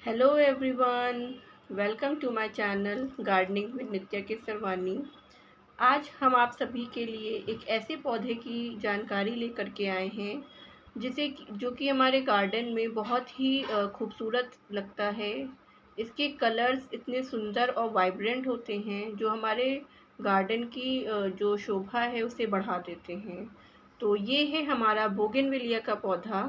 Hello everyone, welcome to my channel gardening with Nitya Kesarwani. आज हम आप सभी के लिए एक ऐसे पौधे की जानकारी लेकर के आए हैं जो कि हमारे गार्डन में बहुत ही खूबसूरत लगता है। इसके कलर्स इतने सुंदर और वाइब्रेंट होते हैं जो हमारे गार्डन की जो शोभा है उसे बढ़ा देते हैं। तो ये है हमारा बोगनविलिया का पौधा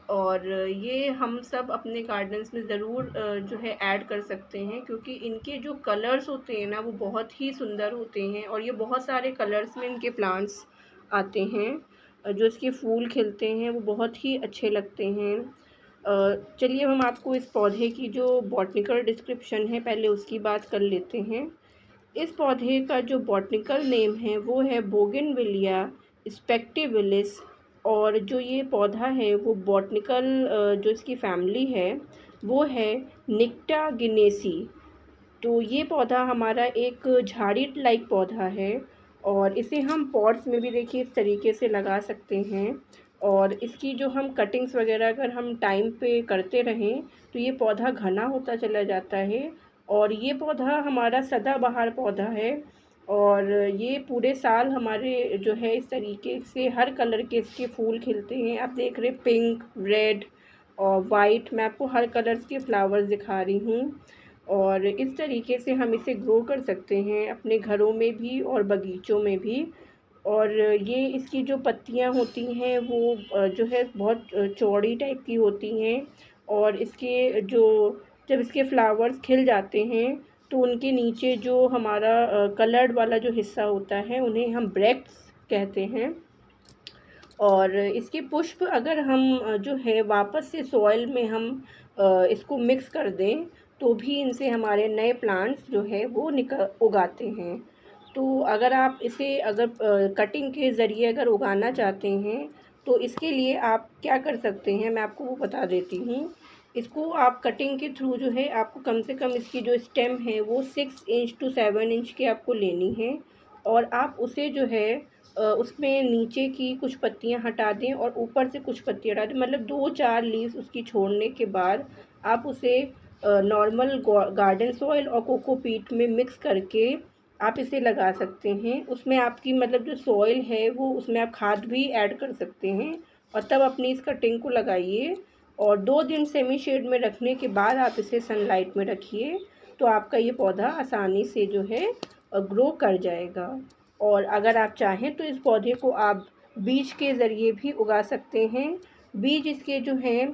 और ये हम सब अपने गार्डन्स में ज़रूर जो है ऐड कर सकते हैं, क्योंकि इनके जो कलर्स होते हैं ना वो बहुत ही सुंदर होते हैं और ये बहुत सारे कलर्स में इनके प्लांट्स आते हैं। जो इसके फूल खिलते हैं वो बहुत ही अच्छे लगते हैं। चलिए हम आपको इस पौधे की जो बॉटनिकल डिस्क्रिप्शन है पहले उसकी बात कर लेते हैं। इस पौधे का जो बॉटनिकल नेम है वो है बोगनविलिया स्पेक्टिविलिस। और जो ये पौधा है वो बॉटनिकल जो इसकी फैमिली है वो है निक्टागिनेसी। तो ये पौधा हमारा एक झाड़ी लाइक पौधा है और इसे हम पॉट्स में भी देखिए इस तरीके से लगा सकते हैं। और इसकी जो हम कटिंग्स वगैरह अगर हम टाइम पे करते रहें तो ये पौधा घना होता चला जाता है। और ये पौधा हमारा सदाबहार पौधा है और ये पूरे साल हमारे जो है इस तरीके से हर कलर के इसके फूल खिलते हैं। आप देख रहे पिंक, रेड और वाइट, मैं आपको हर कलर्स के फ्लावर्स दिखा रही हूँ। और इस तरीके से हम इसे ग्रो कर सकते हैं अपने घरों में भी और बगीचों में भी। और ये इसकी जो पत्तियां होती हैं वो जो है बहुत चौड़ी टाइप की होती हैं। और इसके जो जब इसके फ्लावर्स खिल जाते हैं तो उनके नीचे जो हमारा कलर्ड वाला जो हिस्सा होता है उन्हें हम ब्रैक्ट्स कहते हैं। और इसके पुष्प अगर हम जो है वापस से सॉइल में हम इसको मिक्स कर दें तो भी इनसे हमारे नए प्लांट्स जो है वो उगाते हैं। तो अगर आप इसे अगर कटिंग के ज़रिए अगर उगाना चाहते हैं तो इसके लिए आप क्या कर सकते हैं मैं आपको वो बता देती हूँ। इसको आप कटिंग के थ्रू जो है आपको कम से कम इसकी जो स्टेम है वो 6 इंच to 7 इंच की आपको लेनी है। और आप उसे जो है उसमें नीचे की कुछ पत्तियां हटा दें और ऊपर से कुछ पत्तियां हटा दें, मतलब 2-4 लीव्स उसकी छोड़ने के बाद आप उसे नॉर्मल गार्डन सॉइल और कोकोपीट में मिक्स करके आप इसे लगा सकते हैं। उसमें आपकी मतलब जो सॉइल है वो उसमें आप खाद भी ऐड कर सकते हैं और तब अपनी इस कटिंग को लगाइए। और 2 दिन सेमी शेड में रखने के बाद आप इसे सनलाइट में रखिए तो आपका ये पौधा आसानी से जो है ग्रो कर जाएगा। और अगर आप चाहें तो इस पौधे को आप बीज के ज़रिए भी उगा सकते हैं। बीज इसके जो हैं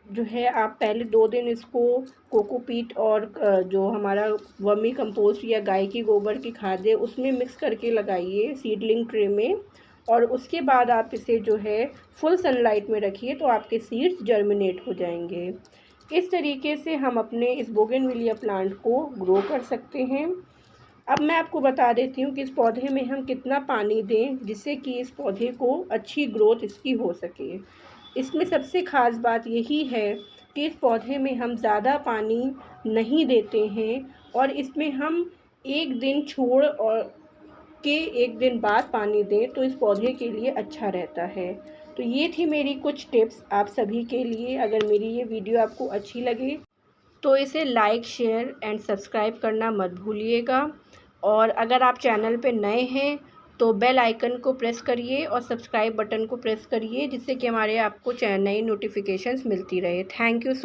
जो है आप पहले 2 दिन इसको कोकोपीट और जो हमारा वर्मी कंपोस्ट या गाय की गोबर की खाद है उसमें मिक्स करके लगाइए सीडलिंग ट्रे में। और उसके बाद आप इसे जो है फुल सनलाइट में रखिए तो आपके सीड्स जर्मिनेट हो जाएंगे। इस तरीके से हम अपने इस बोगनविलिया प्लांट को ग्रो कर सकते हैं। अब मैं आपको बता देती हूँ कि इस पौधे में हम कितना पानी दें जिससे कि इस पौधे को अच्छी ग्रोथ इसकी हो सके। इसमें सबसे ख़ास बात यही है कि इस पौधे में हम ज़्यादा पानी नहीं देते हैं और इसमें हम 1 दिन छोड़ और के 1 दिन बाद पानी दें तो इस पौधे के लिए अच्छा रहता है। तो ये थी मेरी कुछ टिप्स आप सभी के लिए। अगर मेरी ये वीडियो आपको अच्छी लगे तो इसे लाइक, शेयर एंड सब्सक्राइब करना मत भूलिएगा। और अगर आप चैनल पे नए हैं तो बेल आइकन को प्रेस करिए और सब्सक्राइब बटन को प्रेस करिए जिससे कि हमारे आपको नई नोटिफिकेशंस मिलती रहे। Thank you so